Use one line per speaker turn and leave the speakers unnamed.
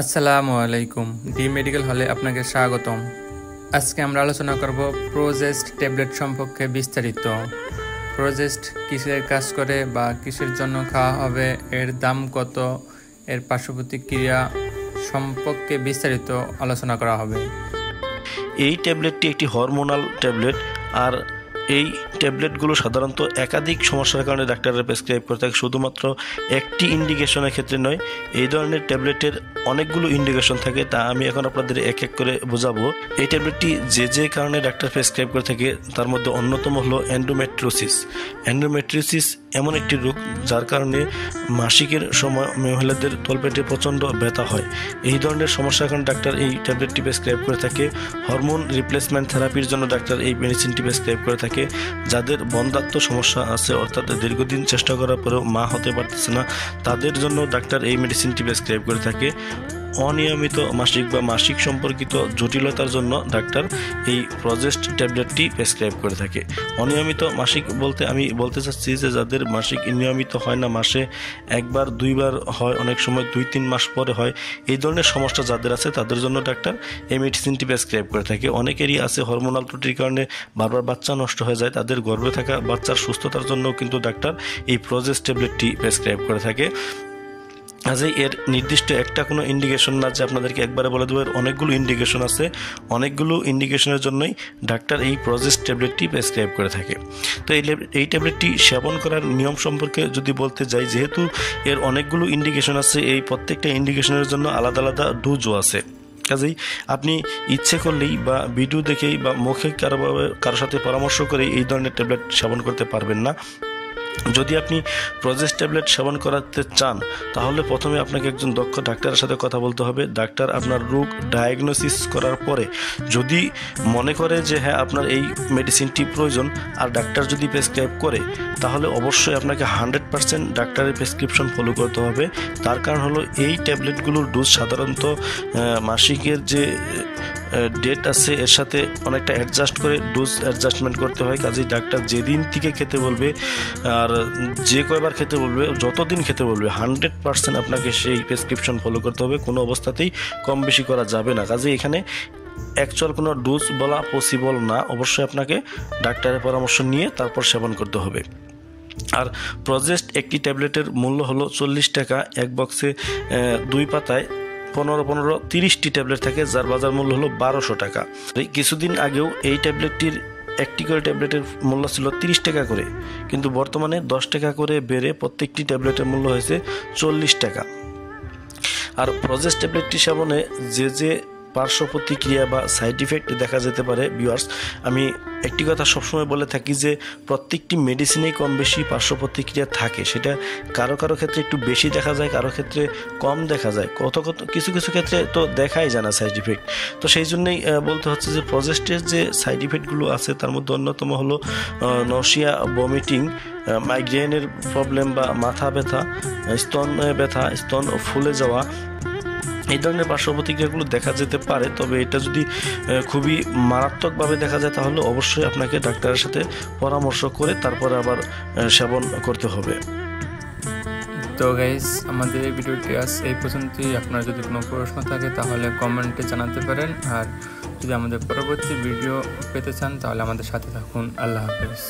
আসসালামু আলাইকুম। D medical হলে আপনাকে স্বাগতম। আজকে আমরা আলোচনা করব প্রোজেস্ট ট্যাবলেট সম্পর্কে বিস্তারিত। প্রোজেস্ট কিসের কাজ করে বা কিসের জন্য খাওয়া হবে, এর দাম কত, এর পার্শ্ব প্রতিক্রিয়া সম্পর্কে বিস্তারিত আলোচনা করা হবে।
এই ট্যাবলেটটি একটি হরমোনাল ট্যাবলেট, আর এই ট্যাবলেটগুলো সাধারণত একাধিক সমস্যার কারণে ডাক্তাররা প্রেসক্রাইব করে থাকে, শুধুমাত্র একটি ইন্ডিকেশনের ক্ষেত্রে নয়। এই ধরনের ট্যাবলেটের অনেকগুলো ইন্ডিকেশন থাকে, তা আমি এখন আপনাদের এক এক করে বোঝাবো। এই ট্যাবলেটটি যে কারণে ডাক্তার প্রেসক্রাইব করে থাকে তার মধ্যে অন্যতম হলো এন্ডোমেট্রিওসিস। এন্ডোমেট্রিওসিস এমন একটি রোগ যার কারণে মাসিকের সময় মহিলাদের তলপেটে প্রচণ্ড ব্যথা হয়। এই ধরনের সমস্যার কারণে ডাক্তার এই ট্যাবলেটটি প্রেসক্রাইব করে থাকে। হরমোন রিপ্লেসমেন্ট থেরাপির জন্য ডাক্তার এই মেডিসিনটি প্রেসক্রাইব করে থাকে। যাদের বন্ধ্যাত্ব সমস্যা আছে, অর্থাৎ দীর্ঘদিন চেষ্টা করার পরেও মা হতে পারতেছে না, তাদের জন্য ডাক্তার এই মেডিসিনটি প্রেসক্রাইব করে থাকে। অনিয়মিত মাসিক বা মাসিক সম্পর্কিত জটিলতার জন্য ডাক্তার এই প্রোজেস্ট ট্যাবলেটটি প্রেসক্রাইব করে থাকে। অনিয়মিত মাসিক বলতে আমি বলতে চাচ্ছি যে যাদের মাসিক নিয়মিত হয় না, মাসে একবার দুইবার হয়, অনেক সময় 2-3 মাস পরে হয়, এই ধরনের সমস্যা যাদের আছে তাদের জন্য ডাক্তার এই মেডিসিনটি প্রেসক্রাইব করে থাকে। অনেকেরই আছে হরমোনাল ত্রুটির কারণে বারবার বাচ্চা নষ্ট হয়ে যায়, তাদের গর্ভে থাকা বাচ্চার সুস্থতার জন্য কিন্তু ডাক্তার এই প্রোজেস্ট ট্যাবলেটটি প্রেসক্রাইব করে থাকে। কাজেই এর নির্দিষ্ট একটা কোনো ইন্ডিকেশন না যে আপনাদেরকে একবারে বলে দেবো, এর অনেকগুলো ইন্ডিকেশন আছে। অনেকগুলো ইন্ডিকেশনের জন্যই ডাক্তার এই প্রোজেস্ট ট্যাবলেটটি প্রেসক্রাইব করে থাকে। তো এই ট্যাবলেটটি সেবন করার নিয়ম সম্পর্কে যদি বলতে যাই, যেহেতু এর অনেকগুলো ইন্ডিকেশন আছে, এই প্রত্যেকটা ইন্ডিকেশনের জন্য আলাদা আলাদা ডোজও আছে। কাজেই আপনি ইচ্ছে করলেই বা ভিডিও দেখেই বা মুখে কারোর সাথে পরামর্শ করে এই ধরনের ট্যাবলেট সেবন করতে পারবেন না। যদি আপনি প্রোজেস্ট ট্যাবলেট সেবন করাতে চান তাহলে প্রথমে আপনাকে একজন দক্ষ ডাক্তারের সাথে কথা বলতে হবে। ডাক্তার আপনার রোগ ডায়াগনোসিস করার পরে যদি মনে করে যে হ্যাঁ আপনার এই মেডিসিনটি প্রয়োজন, আর ডাক্তার যদি প্রেসক্রাইব করে, তাহলে অবশ্যই আপনাকে 100% ডাক্তারের প্রেসক্রিপশন ফলো করতে হবে। তার কারণ হলো এই ট্যাবলেটগুলোর ডোজ সাধারণত মাসিকের যে ডেট আছে এর সাথে অনেকটা অ্যাডজাস্ট করে ডোজ অ্যাডজাস্টমেন্ট করতে হয়। কাজেই ডাক্তার যেদিন থেকে খেতে বলবে আর যে কয়বার খেতে বলবে, যতদিন খেতে বলবে, 100% আপনাকে সেই প্রেসক্রিপশন ফলো করতে হবে। কোনো অবস্থাতেই কম বেশি করা যাবে না। কাজেই এখানে অ্যাকচুয়াল কোনো ডোজ বলা পসিবল না, অবশ্যই আপনাকে ডাক্তারের পরামর্শ নিয়ে তারপর সেবন করতে হবে। আর প্রোজেস্ট একটি ট্যাবলেটের মূল্য হলো 40 টাকা। এক বক্সে 2 পাতায় 15-30টি ট্যাবলেট থাকে, যার বাজার মূল্য হলো 1200 টাকা। কিছুদিন আগেও এই ট্যাবলেটটির একটি করে ট্যাবলেটের মূল্য ছিল 30 টাকা করে, কিন্তু বর্তমানে 10 টাকা করে বেড়ে প্রত্যেকটি ট্যাবলেটের মূল্য হয়েছে 40 টাকা। আর প্রোজেস্ট ট্যাবলেটটি সেবনে যে পার্শ্ব প্রতিক্রিয়া বা সাইড ইফেক্ট দেখা যেতে পারে, ভিউয়ার্স, আমি একটি কথা সবসময় বলে থাকি যে প্রত্যেকটি মেডিসিনেই কম বেশি পার্শ্ব প্রতিক্রিয়া থাকে। সেটা কারো ক্ষেত্রে একটু বেশি দেখা যায়, কারো ক্ষেত্রে কম দেখা যায়, কিছু ক্ষেত্রে তো দেখাই যায় না সাইড ইফেক্ট। তো সেই জন্যই বলতে হচ্ছে যে প্রোজেস্টের যে সাইড ইফেক্টগুলো আছে তার মধ্যে অন্যতম হলো নশিয়া, বমিটিং, মাইগ্রেনের প্রবলেম বা মাথা ব্যথা, স্তন ব্যথা, স্তন ফুলে যাওয়া, এই ধরনের পার্শ্ব প্রতিক্রিয়াগুলো দেখা যেতে পারে। তবে এটা যদি খুবই মারাত্মকভাবে দেখা যায় তাহলে অবশ্যই আপনাকে ডাক্তারের সাথে পরামর্শ করে তারপরে আবার সেবন করতে হবে।
তো গাইস, আমাদের এই ভিডিওটি আজ এই পর্যন্তই। আপনার যদি কোনো প্রশ্ন থাকে তাহলে কমেন্টে জানাতে পারেন, আর যদি আমাদের পরবর্তী ভিডিও পেতে চান তাহলে আমাদের সাথে থাকুন। আল্লাহ হাফেজ।